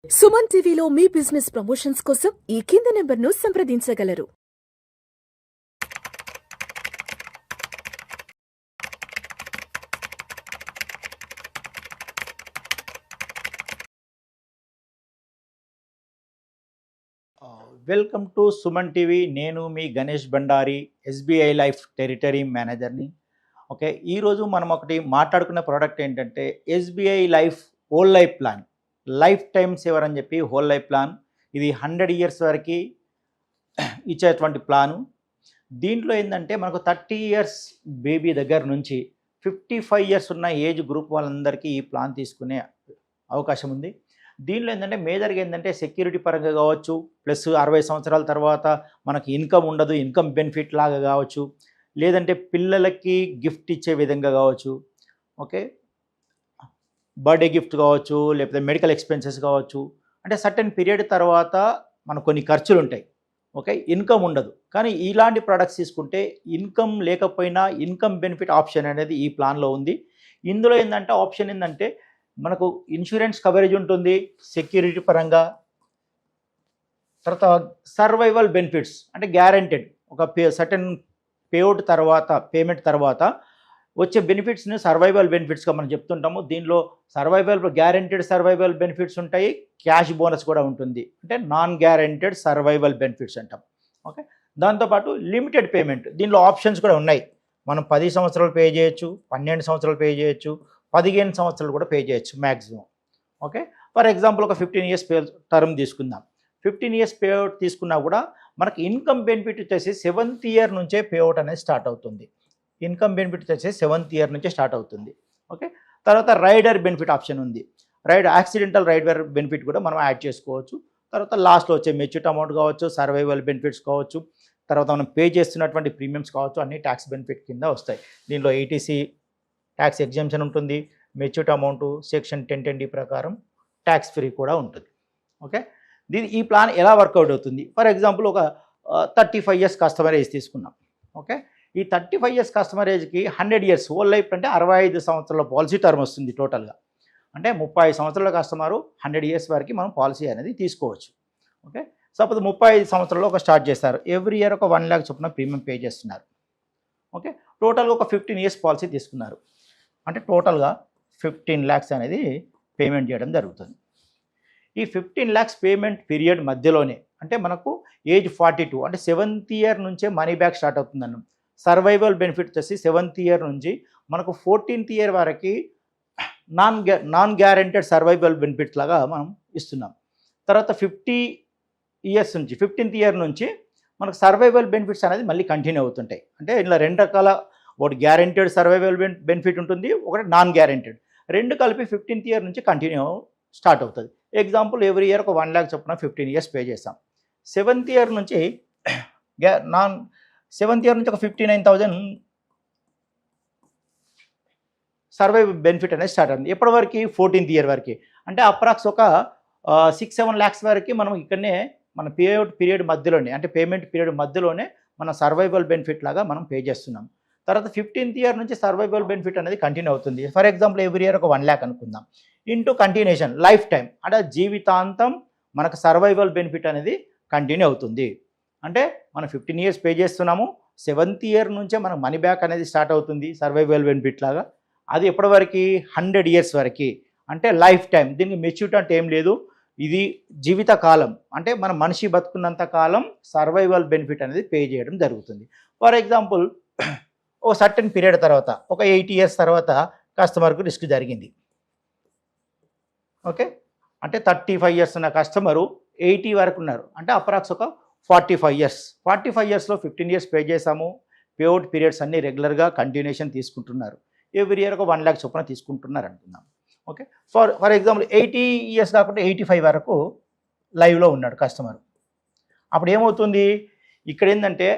సుమన్ టీవీలో మీ business promotions కోసం ఈ కింది నెంబర్ను సంప్రదించగలరు. Welcome to Suman TV. నేను మీ Ganesh Bandari, SBI life territory మేనేజర్ని. ఓకే, ఈరోజు మనం ఒకటి మాట్లాడుకునే ప్రోడక్ట్ ఏంటంటే SBI life whole life plan, life time saver అని చెప్పి హోల్ లైఫ్ ప్లాన్. ఇది 100 ఇయర్స్ వరకు ఇచ్చేటువంటి ప్లాను. దీంట్లో ఏంటంటే మనకు 30 ఇయర్స్ బేబీ దగ్గర నుంచి 55 ఇయర్స్ ఉన్న ఏజ్ గ్రూప్ వాళ్ళందరికీ ఈ ప్లాన్ తీసుకునే అవకాశం ఉంది. దీనిలో ఏంటంటే మేజర్గా ఏంటంటే సెక్యూరిటీ పరంగా కావచ్చు, ప్లస్ 60 సంవత్సరాల తర్వాత మనకి ఇన్కమ్ ఉండదు, ఇన్కమ్ బెనిఫిట్ లాగా కావచ్చు, లేదంటే పిల్లలకి గిఫ్ట్ ఇచ్చే విధంగా కావచ్చు, ఓకే, బర్త్డే గిఫ్ట్ కావచ్చు, లేకపోతే మెడికల్ ఎక్స్పెన్సెస్ కావచ్చు. అంటే సర్టెన్ పీరియడ్ తర్వాత మనకు కొన్ని ఖర్చులు ఉంటాయి, ఓకే, ఇన్కమ్ ఉండదు. కానీ ఇలాంటి ప్రోడక్ట్స్ తీసుకుంటే ఇన్కమ్ లేకపోయినా ఇన్కమ్ బెనిఫిట్ ఆప్షన్ అనేది ఈ ప్లాన్లో ఉంది. ఇందులో ఏంటంటే ఆప్షన్ ఏంటంటే మనకు ఇన్సూరెన్స్ కవరేజ్ ఉంటుంది సెక్యూరిటీ పరంగా, తర్వాత సర్వైవల్ బెనిఫిట్స్ అంటే గ్యారెంటెడ్ ఒక సర్టెన్ పేమెంట్ తర్వాత వచ్చే బెనిఫిట్స్ని సర్వైవల్ బెనిఫిట్స్గా మనం చెప్తుంటాము. దీనిలో గ్యారెంటెడ్ సర్వైవల్ బెనిఫిట్స్ ఉంటాయి, క్యాష్ బోనస్ కూడా ఉంటుంది, అంటే నాన్ గ్యారెంటెడ్ సర్వైవల్ బెనిఫిట్స్ అంటాం. ఓకే, దాంతోపాటు లిమిటెడ్ పేమెంట్, దీనిలో ఆప్షన్స్ కూడా ఉన్నాయి. మనం 10 సంవత్సరాలు పే చేయొచ్చు, 12 సంవత్సరాలు పే చేయొచ్చు, 15 సంవత్సరాలు కూడా పే చేయొచ్చు మ్యాక్సిమం. ఓకే, ఫర్ ఎగ్జాంపుల్ ఒక 15 ఇయర్స్ టర్మ్ తీసుకుందాం. 15 ఇయర్స్ పే అవుట్ తీసుకున్నా కూడా మనకి ఇన్కమ్ బెనిఫిట్ వచ్చేసి 7th ఇయర్ నుంచే పే అవుట్ అనేది స్టార్ట్ అవుతుంది. ఇన్కమ్ బెనిఫిట్ వచ్చేసి 7th ఇయర్ నుంచే స్టార్ట్ అవుతుంది. ఓకే, తర్వాత రైడర్ బెనిఫిట్ ఆప్షన్ ఉంది. యాక్సిడెంటల్ రైడర్ బెనిఫిట్ కూడా మనం యాడ్ చేసుకోవచ్చు. తర్వాత లాస్ట్లో వచ్చే మెచ్యూరిటీ అమౌంట్ కావచ్చు, సర్వైవల్ బెనిఫిట్స్ కావచ్చు, తర్వాత మనం పే చేస్తున్నటువంటి ప్రీమియమ్స్ కావచ్చు, అన్ని ట్యాక్స్ బెనిఫిట్ కింద వస్తాయి. దీనిలో ఏటీసీ ట్యాక్స్ ఎగ్జామ్షన్ ఉంటుంది, మెచ్యూరిటీ అమౌంట్ సెక్షన్ 1010D ప్రకారం ట్యాక్స్ ఫ్రీ కూడా ఉంటుంది. ఓకే, ఈ ప్లాన్ ఎలా వర్కౌట్ అవుతుంది? ఫర్ ఎగ్జాంపుల్ ఒక 35 ఇయర్స్ కస్టమర్ ఏజ్ తీసుకున్నాం. ఓకే, ఈ 35 ఇయర్స్ కస్టమర్ ఏజ్కి 100 ఇయర్స్ హోల్ లైఫ్ అంటే 65 సంవత్సరాల పాలసీ టర్మ్ వస్తుంది టోటల్గా. అంటే 30 సంవత్సరాల కస్టమరు 100 ఇయర్స్ వరకు మనం పాలసీ అనేది తీసుకోవచ్చు. ఓకే, సపోజ్ 35 సంవత్సరాలు ఒక స్టార్ట్ చేస్తారు, ఎవ్రీ ఇయర్ ఒక 1 lakh చొప్పున ప్రీమియం పే చేస్తున్నారు. ఓకే, టోటల్గా ఒక 15 ఇయర్స్ పాలసీ తీసుకున్నారు, అంటే టోటల్గా 15 lakhs అనేది పేమెంట్ చేయడం జరుగుతుంది. ఈ 15 lakhs పేమెంట్ పీరియడ్ మధ్యలోనే అంటే మనకు ఏజ్ 42 అంటే 7th ఇయర్ నుంచే మనీ బ్యాక్ స్టార్ట్ అవుతుంది అన్నాం. సర్వైవల్ బెనిఫిట్ వచ్చేసి 7th ఇయర్ నుంచి మనకు 14th ఇయర్ వరకు నాన్ గ్యారెంటెడ్ సర్వైవల్ బెనిఫిట్స్ లాగా మనం ఇస్తున్నాం. తర్వాత 15th ఇయర్ నుంచి మనకు సర్వైవల్ బెనిఫిట్స్ అనేది మళ్ళీ కంటిన్యూ అవుతుంటాయి. అంటే ఇలా 2 రకాల, ఒకటి గ్యారెంటెడ్ సర్వైవల్ బెనిఫిట్ ఉంటుంది, ఒకటి నాన్ గ్యారెంటెడ్, రెండు కలిపి 15th ఇయర్ నుంచి కంటిన్యూ స్టార్ట్ అవుతుంది. ఎగ్జాంపుల్ ఎవ్రీ ఇయర్ ఒక 1 lakh చొప్పున 15 ఇయర్స్ పే చేస్తాం. 7th ఇయర్ నుంచి ఒక 59,000 సర్వైవ్ బెనిఫిట్ అనేది స్టార్ట్ అవుతుంది. ఎప్పటి వరకు? 14th ఇయర్ వరకు. అంటే అప్రాక్స్ ఒక 6-7 lakhs వరకు మనం ఇక్కడనే మన పేఅవుట్ పీరియడ్ మధ్యలోనే, అంటే పేమెంట్ పీరియడ్ మధ్యలోనే మన సర్వైవల్ బెనిఫిట్ లాగా మనం పే చేస్తున్నాం. తర్వాత 15th ఇయర్ నుంచి సర్వైవల్ బెనిఫిట్ అనేది కంటిన్యూ అవుతుంది. ఫర్ ఎగ్జాంపుల్ ఎవ్రీ ఇయర్ ఒక 1 lakh అనుకుందాం, ఇంటూ కంటిన్యూషన్ లైఫ్ టైం, అంటే జీవితాంతం మనకు సర్వైవల్ బెనిఫిట్ అనేది కంటిన్యూ అవుతుంది. అంటే మనం 15 ఇయర్స్ పే చేస్తున్నాము, 7th ఇయర్ నుంచే మనకు మనీ బ్యాక్ అనేది స్టార్ట్ అవుతుంది సర్వైవల్ బెనిఫిట్ లాగా. అది ఎప్పటి వరకు? 100 ఇయర్స్ వరకు, అంటే లైఫ్ టైం. దీనికి మెచ్యూరిటీ అంటే ఏం లేదు, ఇది జీవిత కాలం, అంటే మన మనిషి బతుకున్నంత కాలం సర్వైవల్ బెనిఫిట్ అనేది పే చేయడం జరుగుతుంది. ఫర్ ఎగ్జాంపుల్ ఓ సర్టెన్ పీరియడ్ తర్వాత ఒక 80 ఇయర్స్ తర్వాత కస్టమర్కు రిస్క్ జరిగింది. ఓకే, అంటే 35 ఇయర్స్ ఉన్న కస్టమరు 80 వరకు ఉన్నారు, అంటే అప్రాక్స్ ఒక 45 ఇయర్స్. 45 ఇయర్స్లో 15 ఇయర్స్ పే చేసాము, పేఅవుట్ పీరియడ్స్ అన్నీ రెగ్యులర్గా కంటిన్యూషన్ తీసుకుంటున్నారు, ఎవ్రీ ఇయర్ ఒక 1 lakh చొప్పున తీసుకుంటున్నారు అనుకుందాం. ఓకే, ఫర్ ఎగ్జాంపుల్ 80 ఇయర్స్ కాకుండా 85 వరకు లైవ్లో ఉన్నాడు కస్టమర్. అప్పుడు ఏమవుతుంది? ఇక్కడ ఏంటంటే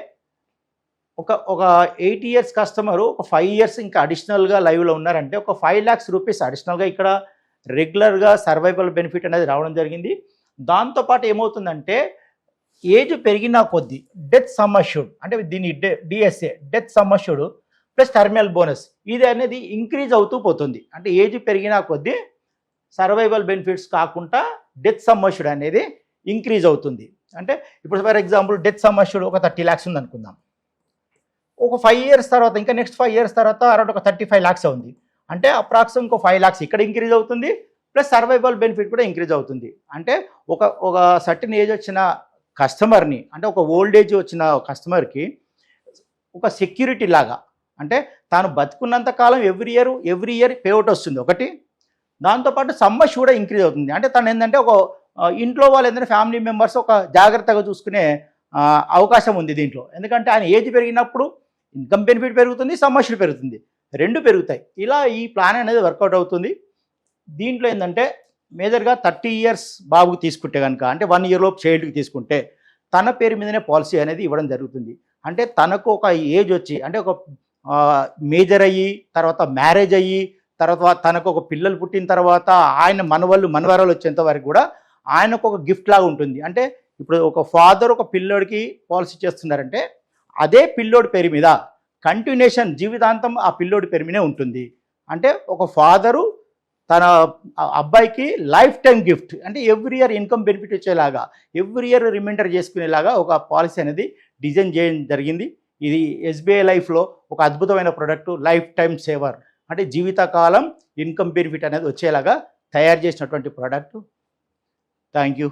ఒక 80 ఇయర్స్ కస్టమరు ఒక 5 ఇయర్స్ ఇంకా అడిషనల్గా లైవ్లో ఉన్నారంటే ఒక 5 lakhs రూపీస్ అడిషనల్గా ఇక్కడ రెగ్యులర్గా సర్వైవల్ బెనిఫిట్ అనేది రావడం జరిగింది. దాంతోపాటు ఏమవుతుందంటే ఏజ్ పెరిగినా కొద్దీ డెత్ సమ్ అష్యూర్డ్, అంటే దీన్ని DSA death sum assured plus terminal bonus, ఇది అనేది ఇంక్రీజ్ అవుతూ పోతుంది. అంటే ఏజ్ పెరిగినా కొద్దీ సర్వైవల్ బెనిఫిట్స్ కాకుండా డెత్ సమ్ అష్యూర్డ్ అనేది ఇంక్రీజ్ అవుతుంది. అంటే ఇప్పుడు for example death sum assured ఒక 30 lakhs ఉంది అనుకుందాం. ఒక 5 years తర్వాత ఇంకా నెక్స్ట్ 5 years తర్వాత అరౌండ్ ఒక 35 lakhs ఉంది. అంటే అప్రాక్సిమేట్ ఇంకో 5 lakhs ఇక్కడ ఇంక్రీజ్ అవుతుంది, ప్లస్ సర్వైవల్ బెనిఫిట్ కూడా ఇంక్రీజ్ అవుతుంది. అంటే ఒక సర్టన్ ఏజ్ వచ్చిన కస్టమర్ని, అంటే ఒక ఓల్డ్ ఏజ్ వచ్చిన కస్టమర్కి ఒక సెక్యూరిటీ లాగా, అంటే తాను బతుకున్నంత కాలం ఎవ్రీ ఇయర్ పేఅవుట్ వస్తుంది ఒకటి. దాంతోపాటు సమ్మష్ కూడా ఇంక్రీజ్ అవుతుంది. అంటే తను ఏంటంటే ఒక ఇంట్లో వాళ్ళు ఏంటంటే ఫ్యామిలీ మెంబర్స్ ఒక జాగ్రత్తగా చూసుకునే అవకాశం ఉంది దీంట్లో. ఎందుకంటే ఆయన ఏజ్ పెరిగినప్పుడు ఇన్కమ్ బెనిఫిట్ పెరుగుతుంది, సమ్మష్లు పెరుగుతుంది, రెండు పెరుగుతాయి. ఇలా ఈ ప్లాన్ అనేది వర్కౌట్ అవుతుంది. దీంట్లో ఏంటంటే మేజర్గా 30 years బాబుకి తీసుకుంటే కనుక, అంటే 1 year లోపు చైల్డ్కి తీసుకుంటే తన పేరు మీదనే పాలసీ అనేది ఇవ్వడం జరుగుతుంది. అంటే తనకు ఒక ఏజ్ వచ్చి, అంటే ఒక మేజర్ అయ్యి, తర్వాత మ్యారేజ్ అయ్యి, తర్వాత తనకు ఒక పిల్లలు పుట్టిన తర్వాత ఆయన మనవరాలు వచ్చేంత వరకు కూడా ఆయనకు ఒక గిఫ్ట్ లాగా ఉంటుంది. అంటే ఇప్పుడు ఒక ఫాదర్ ఒక పిల్లోడికి పాలసీ చేస్తున్నారంటే అదే పిల్లోడి పేరు మీద కంటిన్యూషన్ జీవితాంతం ఆ పిల్లోడి పేరు మీదే ఉంటుంది. అంటే ఒక ఫాదరు తన అబ్బాయికి లైఫ్ టైం గిఫ్ట్, అంటే ఎవ్రీ ఇయర్ ఇన్కమ్ బెనిఫిట్ వచ్చేలాగా, ఎవ్రీ ఇయర్ రిమైండర్ చేసుకునేలాగా ఒక పాలసీ అనేది డిజైన్ చేయడం జరిగింది. ఇది ఎస్బీఐ లైఫ్లో ఒక అద్భుతమైన ప్రోడక్ట్, లైఫ్ టైం సేవర్, అంటే జీవితకాలం ఇన్కమ్ బెనిఫిట్ అనేది వచ్చేలాగా తయారు చేసినటువంటి ప్రోడక్ట్. Thank you.